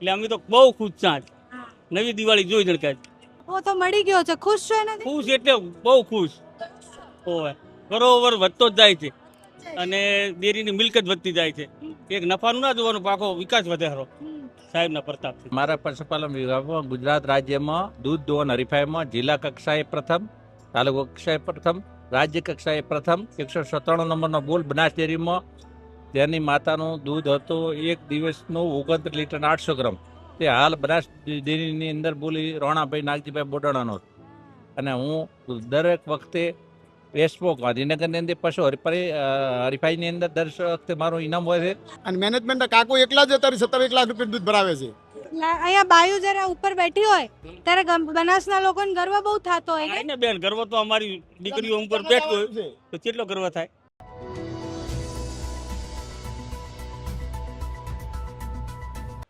એટલે અમે તો બહુ ખુશ છે આજ નવી દિવાળી જોઈ જણકાજ ઓ તો મળી ગયો છે, ખુશ છો એનાથી? ખુશ એટલે બહુ ખુશ હોય બરોબર વધતો જ જાય છે અને ડેરીની મિલકત વધતી જાય છે. એક નફાનું ના જોવાનું પાકો વિકાસ વધારો સાહેબના પ્રતાપથી. મારા પશુપાલન વિભાગમાં ગુજરાત રાજ્યમાં દૂધ દોહન હરીફાઈમાં જિલ્લા કક્ષાએ પ્રથમ, તાલુકા કક્ષાએ પ્રથમ, રાજ્ય કક્ષાએ પ્રથમ 197 નંબરનો બોલ બનાસ ડેરીમાં તેની માતાનું દૂધ હતું એક દિવસનું 29 લીટર 800 ગ્રામ. તે હાલ બનાસ ડેરીની અંદર બોલી રોણાભાઈ નાગજીભાઈ બોડાણાનો અને હું દરેક વખતે એસપો ગાંધીનગરની અંદર પશુ હરીફાઈની અંદર દર વખતે મારું ઇનામ હોય છે. અને મેનેજમેન્ટ કાકો એકલા જ અત્યારે 17 લાખ રૂપિયા દૂધ ભરાવે છે. અહીંયા બાયુ જરા ઉપર બેઠી હોય ત્યારે બનાસના લોકોને ગર્વ બહુ થતો હોય ને? ને બેન ગર્વ તો અમારી દીકરીઓ ઉપર બેઠો હોય તો કેટલો ગર્વ થાય.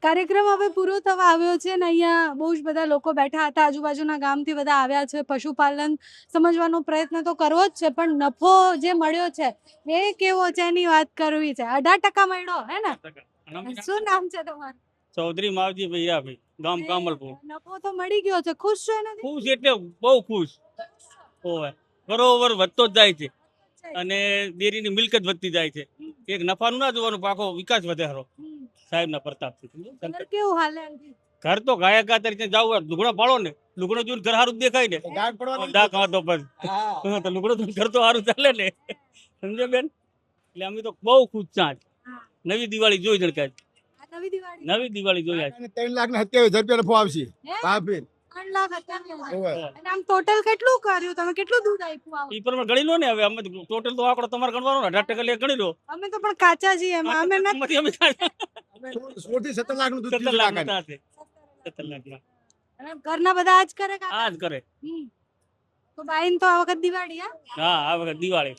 કાર્યક્રમ હવે પૂરો થવા આવ્યો છે ને અહીંયા બહુ જ બધા લોકો બેઠા હતા, આજુબાજુના ગામથી બધા આવ્યા છે. પશુપાલન સમજવાનો પ્રયત્ન તો કરવો જ છે, પણ નફો જે મળ્યો છે એ કેવો છે એની વાત કરવી છે. 18% મળ્યો હે ને? શું નામ છે તમારું? ચૌધરી માવજી ભૈયાભાઈ, ગામ કામલપુર. નફો તો મળી ગયો છે, ખુશ છો એનાથી? ખુશ એટલે બહુ ખુશ હોય બરોબર વધતો જ જાય છે અને ડેરીની મિલકત વધતી જાય છે. એક નફાનું ના જોવાનું પાકો વિકાસ વધારો સાહેબના પ્રતાપથી. ઘર કેવું હાલે? ઘર તો ગાયા ગા તરીકે જાવ લુગડો પાડો ને, લુગડો જોઈને ઘર સારું જ દેખાય ને. ગાંઠ પડવાની ડાક વાતો પર તો લુગડો તો ઘર તો સારું ચાલે ને, સમજે બેન. એટલે અમે તો બહુ ખુશ છે આજ નવી દિવાળી જોઈ જણકાજ. આ નવી દિવાળી નવી દિવાળી જોઈ આજ. અને 3 લાખ ને 27,000 રૂપિયા નફો આવશે. હે? બાપરે. 3 લાખ હતા ને? ઓવે. અને આમ ટોટલ કેટલું કર્યું તમે? કેટલું દૂધ આપ્યું આવું? ઈ પ્રમાણે ગણી લો ને. હવે અમે ટોટલ તો આંકડો તમારે ગણવાનો ને 18% લે ગણી લો. અમે તો પણ કાચા છીએ એમાં, અમે નથી. એમાંથી અમે 16 થી 17 લાખ નું દૂધ 17 લાખ કાકા. હતા. 17 લાખના. અને ઘરના બધા આજ કરે કાકા? આ જ કરે. તો બાઈન તો આ વખત દિવાળી હા આ વખત દિવાળી.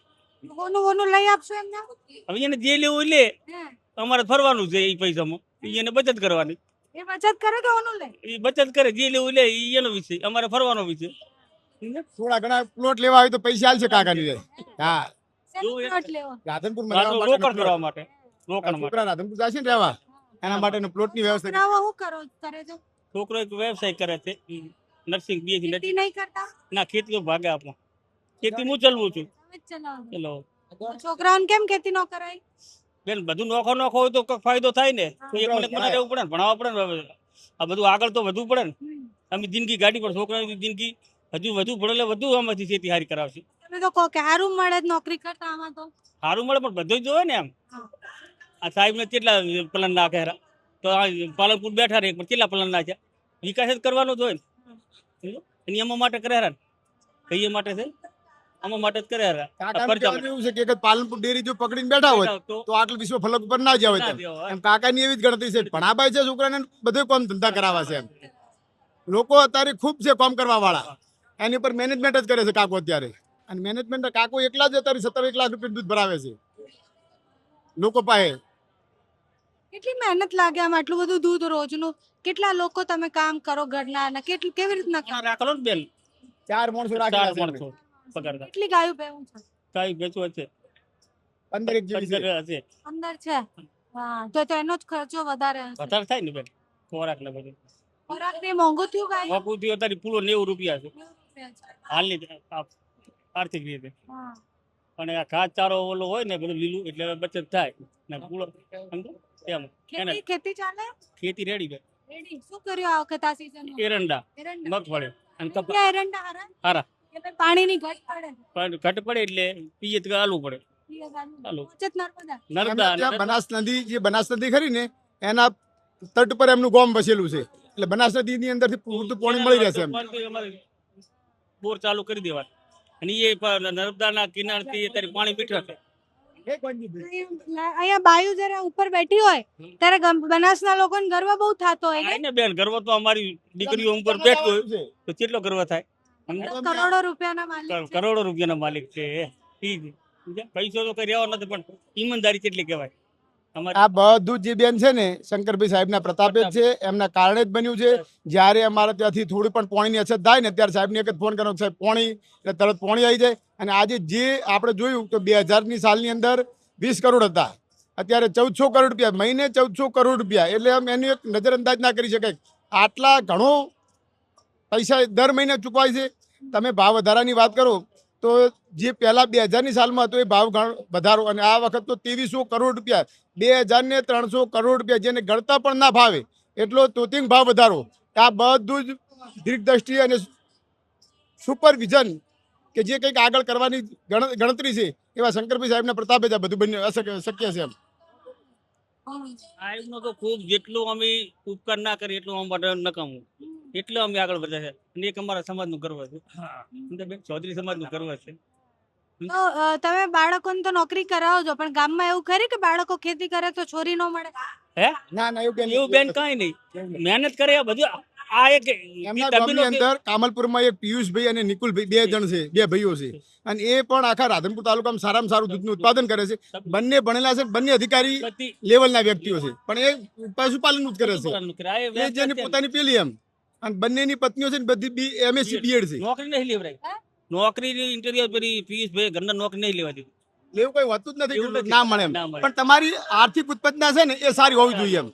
કોનું કોનું લઈ આપશો એમને? હવે એને જે લેવું લે, હે? અમારે ફરવાનું છે એ પૈસામાં. ઈ એને બચત કરવાની. એ બચત કરે કે ઓનું લે? એ બચત કરે, જે લેવું લે ઈ એનો વિષય, અમારે ફરવાનો વિષય. થોડા ઘણા પ્લોટ લેવા હોય તો પૈસા આલશે કાકા ની. હા, શેનો જો એ- પ્લોટ લેવો? રાધનપુર રોકડ કરવા માટે. રોકડ માટે. છોકરા રાધનપુર જશે ને રહેવા, એના માટે પ્લોટ ની વ્યવસ્થા કરી. છોકરાઓ શું કરો કરે છે? છોકરો એક વ્યવસાય કરે છે, નર્સિંગ બીએસસી ખેતી નહીં કરતા? ના ખેતી તો ભાગે આપો. ખેતી હું ચલવું છું. તમે જ ચલાવો છો. ચલો છોકરાઓને કેમ ખેતી ન કરાય? બેન બધું નોખો નોખો હોય તો કંઈક ફાયદો થાય ને. તો એક મને મને રહેવું પડે ને, ભણાવવા પડે ને. હવે આ બધું આગળ તો વધવું પડે ને. અમે જિંદગી ગાડી પર છોકરાની જિંદગી હજુ વધુ ભણેલે વધુ આમાંથી ખેતી હારી કરાવશે. તમે તો કહો કે સારું મળે જ નોકરી કરતા, આમાં તો સારું મળે પણ બધું જ જોવે ને. આમ આ સાહેબ ને કેટલા પ્લાન નાખે હેરા. તો આ પાલનપુર બેઠા રહે પણ કેટલા પ્લાન નાખ્યા. વિકાસ જ કરવાનો જ હોય ને. એની આમાં માટે કરે હેરા, કઈ માટે છે આમાં માટે જ કરે હેરા. કાકાનું કહેવાનું એવું છે કે એક જ પાલનપુર ડેરી જો પકડીને બેઠા હોય તો આટલું વિશ્વ ફલક ઉપર ના જ હોય તેમ. એમ કાકાની એવી જ ગણતરી છે. ભણાભાઈ છે છોકરાને, બધું કામ ધંધા કરાવવા છે એમ. લોકો અત્યારે ખૂબ છે કામ કરવા વાળા, એની ઉપર મેનેજમેન્ટ જ કરે છે કાકો અત્યારે. અને મેનેજમેન્ટ કાકો એકલા જ અત્યારે 17 લાખ રૂપિયા દૂધ ભરાવે છે લોકો પાસે. કેટલી મહેનત લાગે આમ આટલું બધું દૂધ રોજનું? કેટલા લોકો તમે કામ કરો ઘરના અને કેટલું કેવી રીતના કામ? રાખલો ને બેન, 4 માણસો 4 રાખેલા છે માણસો પગાર. કેટલી ગાયું ભેવું છે? કાંઈ વેચવું છે 15 એક જેવી છે. 15 હશે. અંદર છે? હા, તો એનો જ ખર્ચો વધારે હશે. વધારે થાય ને બેન ખોરાક ને બધું. ખોરાક ને મોંઘું થયું ગાય? મોકું થયું અત્યારે પૂરો 90 રૂપિયા છે 90 રૂપિયા છે. હાલની આર્થિક રીતે. હા. અને આ ઘાસ ચારો ઓલો હોય ને બધું લીલું એટલે બચત થાય ને પૂરો સમજો એમ. એને ખેતી ચાલે? ખેતી રેડી બે રેડી. શું કર્યું આ વખત આ season માં? એરંડા એરંડા. મગફળી અને કપા ક્યાં એરંડા હારા? હારા. કે ભાઈ પાણીની ઘટ પડે? પણ ઘટ પડે એટલે પીએ તો આલવું પડે. પીએ ગાનું. ચાલો. બચત નર્મદા. નર્મદા એમના ત્યાં બનાસ નદી, જે બનાસ નદી ખરી ને એના તટ પર એમનું ગામ વસેલું છે. એટલે બનાસ નદી ની અંદર થી પૂરતું પાણી મળી રહેશે એમ. અમારે બોર ચાલુ કરી દેવા અને એ નર્મદાના કિનારથી અત્યારે પાણી મીઠા છે. અહીંયા બાયુ જરા ઉપર બેઠી હોય ત્યારે બનાસના લોકોને ગર્વ બહુ થતો હોય ને? આય ને બેન ગર્વ તો અમારી દીકરીઓ ઉપર બેઠો હોય તો કેટલો ગર્વ થાય. કરોડો રૂપિયાના માલિક છે. કરોડો રૂપિયાના માલિક છે. ઈ જ. પૈસો તો કઈ રહેવાનો નથી પણ ઈમાનદારી કેટલી કહેવાય અમારી. આ બધું જે બેન છે ને શંકરભાઈ સાહેબના પ્રતાપે જ છે, એમના કારણે જ બન્યું છે. જ્યારે અમારે ત્યાંથી થોડી પણ પાણીની અછત થાય ને ત્યારે સાહેબને એક જ ફોન કરવાનો, સાહેબ પાણી, એટલે તરત પાણી આવી જાય. અને આજે જે આપણે જોયું તો 2000ની સાલની અંદર 20 કરોડ હતા, અત્યારે 1400 કરોડ રૂપિયા, મહિને 1400 કરોડ રૂપિયા, એટલે આમ એનું એક નજરઅંદાજ ના કરી શકાય. આટલા ઘણો પૈસા દર મહિને ચૂકવાય છે. તમે ભાવ વધારાની વાત કરો તો જે પહેલા 2000ની સાલમાં હતો એ ભાવ વધારો, અને આ વખત તો 2300 કરોડ રૂપિયા, 2300 કરોડ રૂપિયા, જેને ગણતા પણ ના ભાવે એટલો તોતિંગ ભાવ વધારો. આ બધું જ દીર્ઘદ્રષ્ટિ અને સુપરવિઝન કે જે કંઈક આગળ કરવાની ગણતરી છે એવા શંકરભાઈ સાહેબના પ્રતાપે જ આ બધું શક્ય છે. સાહેબનો તો ખૂબ જેટલું અમે ઉપકાર ના કરીએ એટલું અમારા માટે નકામું, એટલે અમે આગળ વધ્યા છે. અને એક અમારા સમાજનું ગર્વ છે, બેન ચૌધરી સમાજનું ગર્વ છે. તો તમે બાળકોને તો નોકરી કરાવો છો, પણ ગામમાં એવું ખરી કે બાળકો ખેતી કરે તો છોરી ન મળે? હે ના ના એવું એવું બેન કાંઈ નહીં, મહેનત કરે આ બધું. આ એક એમના ગામની અંદર કામલપુરમાં એક પિયુષભાઈ અને નિકુલભાઈ 2 જણ છે, 2 ભાઈઓ છે, અને એ પણ આખા રાધનપુર તાલુકામાં સારામાં સારું દૂધનું ઉત્પાદન કરે છે. બંને ભણેલા છે, બંને અધિકારી લેવલના વ્યક્તિઓ છે, પણ એ પશુપાલનનું જ કરે છે. એ જેની પોતાની પેલી એમ, અને બંનેની પત્નીઓ છે ને બધી MSc BEd છે. નોકરી નહીં લેવરાય, નોકરીની ઇન્ટરવ્યુ પેલી પિયુષભાઈ ઘરના નોકરી નહીં લેવા દીધી. એવું કઈ હોતું જ એવું નથી, નથી. ના મળે એમ. ના મળે. પણ તમારી આર્થિક ઉત્પન્ના છે ને એ સારી હોવી જોઈએ એમ.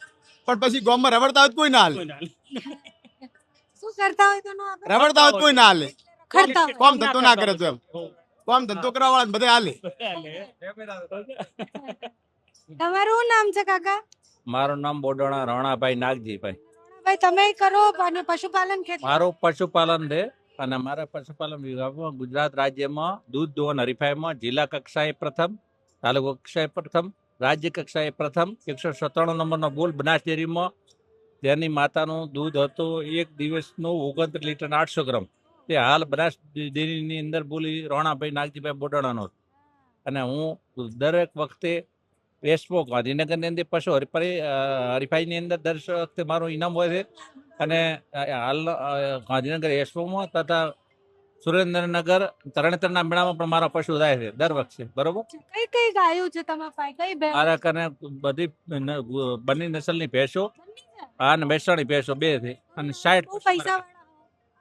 પણ પછી ગામમાં રવડતા હોય તો કોઈ ના હાલે, કોઈ ના લે. શું કરતા હોય તો ન આપે? રવડતા હોય તો કોઈ ના હાલે, ખરતા હોય. કામ ધંધો ના કરે તો એમ. કામ ધંધો કરવા વાળા બધા હાલે. તમારું શું નામ છે કાકા? મારું નામ બોડોણા રણાભાઈ નાગજીભાઈ. ભાઈ તમે કરો અને પશુપાલન ખેતી? મારું પશુપાલન છે, અને મારા પશુપાલન વિભાગમાં ગુજરાત રાજ્યમાં દૂધ દોહન હરીફાઈમાં જિલ્લા કક્ષાએ પ્રથમ, તાલુકા કક્ષાએ પ્રથમ, રાજ્ય કક્ષાએ પ્રથમ 197 નંબરનો બોલ બનાસ ડેરીમાં, તેની માતાનું દૂધ હતું એક દિવસનું 29 લીટર 800 ગ્રામ. તે હાલ બનાસ ડેરીની અંદર બોલી રોણાભાઈ નાગજીભાઈ બોડાણાનો. અને હું દરેક વખતે એસ્પો ગાંધીનગરની અંદર પશુ હરીફાઈની અંદર દર વખતે મારું ઇનામ હોય છે. અને હાલ ગાંધીનગર એસ્પોમાં તથા સુરેન્દ્રનગર તરણેતરના મેળામાં પણ મારા પશુ જાય છે દર વખતે. બરોબર, કઈ કઈ ગાયું છે તમારા પાસે? કઈ ભેંસ? મારા કને બધી બંને નસલની ભેંસો અને મહેસાણી ભેંસો 2 છે, અને 60 બહુ પૈસા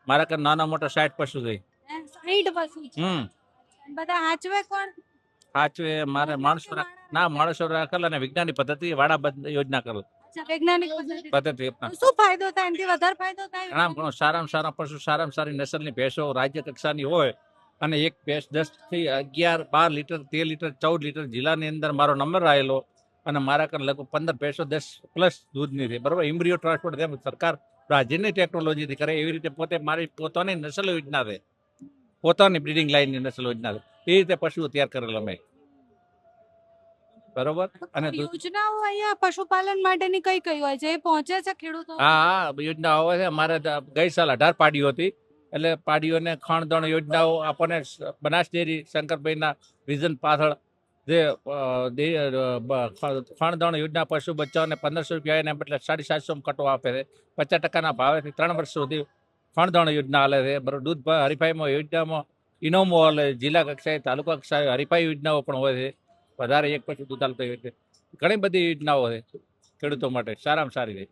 મારા કને નાના મોટા 60 પશુ છે. 60 પશુ છે. બધા હાચવે કોણ? સાચવે મારે માણસો ના માણસો રાખેલ, અને વિજ્ઞાનિક પદ્ધતિ વાડા યોજના કરેલ અચ્છા, વૈજ્ઞાનિક પદ્ધતિ તો શું ફાયદો થાય? એનાથી વધારે ફાયદો થાય? ઘણા ઘણો સારામાં સારા પશુ, સારામાં સારી નસલની ભેંસો રાજ્ય કક્ષાની હોય, અને એક ભેંસ 10 થી 11, 12 લીટર, 13 લીટર, 14 લીટર જિલ્લાની અંદર મારો નંબર આવેલો. અને મારા કને લગભગ 15 ભેંસો 10+ દૂધની છે. બરોબર, ઇમ્બ્રિયો ટ્રાન્સપોર્ટ તેમ સરકાર રાજ્યની ટેકનોલોજીથી કરે એવી રીતે પોતે મારી પોતાની નસલ યોજના છે, પોતાની બ્રીડિંગ લાઈનની નસલ યોજના છે, એ રીતે પશુઓ તૈયાર કરેલા મેં. બરોબર, અને યોજનાઓ અહીંયા પશુપાલન માટેની કઈ કઈ હોય છે? એ પહોંચે છે ખેડૂતો? હા યોજના આવે છે. અમારે ગઈ સાલ 18 પાડીઓ હતી, એટલે પાડીઓને ખાણદાણ યોજનાઓ આપણને બનાસ ડેરી શંકરભાઈના વિઝન પાછળ જે ખાણદાણ યોજના પશુ બચ્ચાઓને 1500 રૂપિયા એને બદલે 750 કટો આપે છે. 50% ભાવેથી 3 વર્ષ સુધી ખાણદાણ યોજના હાલે છે. બરોબર, દૂધ હરીફાઈમાં યોજનામાં ઇનામો હાલે, જિલ્લા કક્ષાએ તાલુકા કક્ષાએ હરીફાઈ યોજનાઓ પણ હોય છે. વધારે એક પછી દૂધ હાલતો હોય છે. ઘણી બધી યોજનાઓ છે ખેડૂતો માટે, સારામાં સારી છે.